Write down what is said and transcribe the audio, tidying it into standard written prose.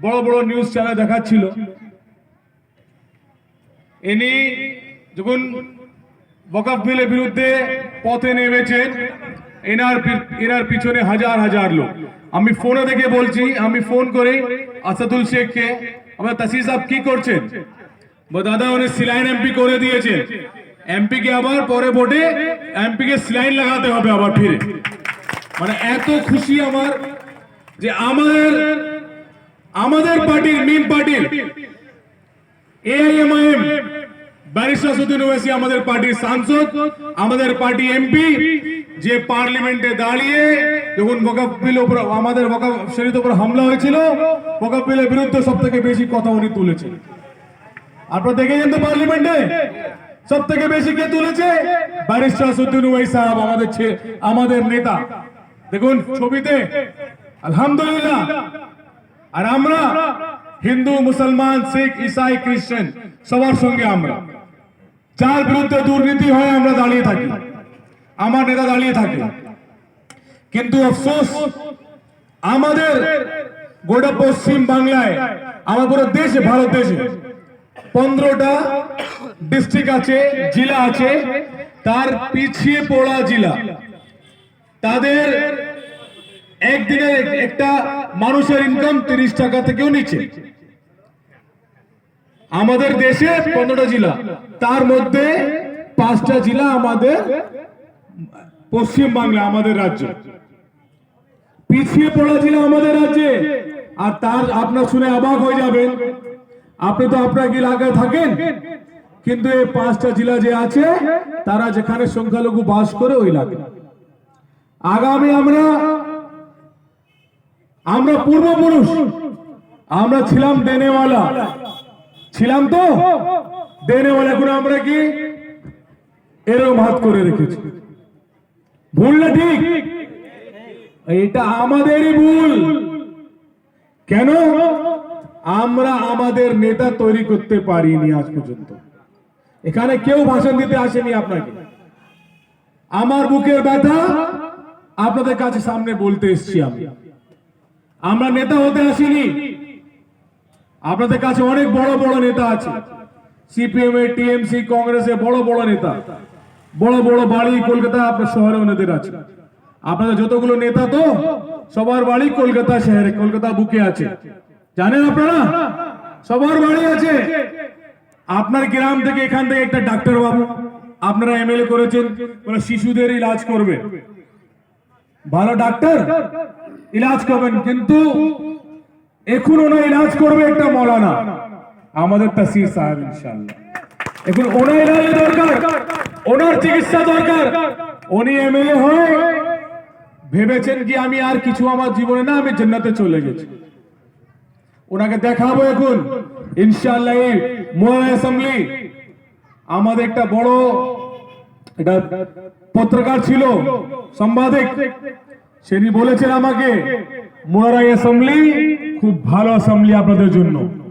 বড় বড় news channel দেখাচ্ছিল। ইনি যখন ওয়াকফ বিলের বিরুদ্ধে পথে নেমেছেন, এনার পিছনে হাজার হাজার লোক। আমি ফোনে দেখে বলছি, আমি ফোন করে আসাদুল শেখকে, আমরা তাসির সাহেব কি করছেন? দাদা উনি সিলাইন এমপি করে দিয়েছে, এমপি কে আবার পরে ভোটে এমপি কে সিলাইন লাগাতে হবে আবার ফিরে। মানে এত খুশি আমার যে আমাদের পার্টির মেন পার্টির এআইএমআইএম ব্যারিস্টার আসাদুদ্দিন ওয়াইসি আমাদের পার্টির সাংসদ, আমাদের পার্টি এমপি, যে পার্লামেন্টে দাঁড়িয়ে যখন ওয়াকফ বিলের উপর, আমাদের ওয়াকফ শরীয়তের উপর হামলা হয়েছিল, ওয়াকফ বিলের বিরুদ্ধে সব থেকে বেশি কথা উনি তুলেছেন। আপনারা দেখেছেন তো পার্লামেন্টে সব থেকে বেশি কে তুলেছে? ব্যারিস্টার আসাদুদ্দিন ওয়াইসি সাহেব, আমাদের নেতা। দেখুন ছবিতে, আলহামদুলিল্লাহ। আর আমরা হিন্দু, মুসলমান, শিখ, ইসাই, খ্রিস্টান সবার সঙ্গে আমরা, যার বিরুদ্ধে দুর্নীতি হয় আমরা দাঁড়িয়ে থাকি, আমার নেতা দাঁড়িয়ে থাকে। কিন্তু আফসোস, আমাদের গোটা পশ্চিম বাংলায়, আমার পুরো দেশে, ভারত দেশে 15টা ডিস্ট্রিক্ট আছে, জেলা আছে, তার পিছিয়ে পড়া জেলা, তাদের একদিনে একটা মানুষের ইনকাম 30 টাকা থেকেও নিচে। আমাদের দেশে 15টা জেলা, তার মধ্যে 5টা জেলা আমাদের পশ্চিম বাংলা, আমাদের রাজ্য পিছিয়ে পড়া জেলা আমাদের রাজ্যে। আর তার আপনার শুনে অবাক হয়ে যাবেন, আপনি তো আপনার এলাকায় থাকেন, কিন্তু এই 5টা জেলা যে আছে, তারা যেখানে সংখ্যালঘু বাস করে ওই এলাকায়। আগামী আমরা পূর্বপুরুষ, আমরা ছিলাম দেনেওয়ালা, ছিলাম তো দেনেওয়ালা, এখন আমরা কি এরকম হাত করে রেখেছি? ভুল না ঠিক? এটা আমাদেরই ভুল। কেন? আমরা আমাদের নেতা তৈরি করতে পারিনি আজ পর্যন্ত। এখানে কেউ ভাষণ দিতে আসেনি আপনাকে। আমার বুকের ব্যথা আপনাদের কাছে সামনে বলতে এসেছি। আমরা নেতা হতে আসিনি। আপনাদের কাছে অনেক বড় বড় নেতা আছে, সিপিএম এ, টিএমসি, কংগ্রেসে বড় বড় নেতা, বড় বড় বাড়ি কলকাতা, আপনার শহরে ওনাদের আছে। আপনাদের যতগুলো নেতা তো সবার বাড়ি কলকাতা শহরে, কলকাতা বুকে আছে, জানেন আপনারা? সবার বাড়ি আছে। আপনার গ্রাম থেকে, এখান থেকে একটা ডাক্তার বাবু আপনারা এমএলএ করেছেন, ওরা শিশুদের ইলাজ করবে, ভালো ডাক্তার ইলাজ করবেন, কিন্তু এখন ওনার ইলাজ করবে একটা মৌলানা, আমাদের তাসির সাহেব। ইনশাআল্লাহ এখন ওনার ইলাজ দরকার, ওনার চিকিৎসা দরকার। উনি এমএলএ হয় ভেবেছেন কি আমি আর কিছু আমার জীবনে না, আমি জান্নাতে চলে গেছি। ওনাকে দেখাবো এখন ইনশাআল্লাহ। এই মোহনা অ্যাসেম্বলি, আমাদের একটা বড় এটা পত্রকার ছিল, সাংবাদিক, তিনি বলেছেন আমাকে, মোহনা অ্যাসেম্বলি খুব ভালো অ্যাসেম্বলি আপনাদের জন্য।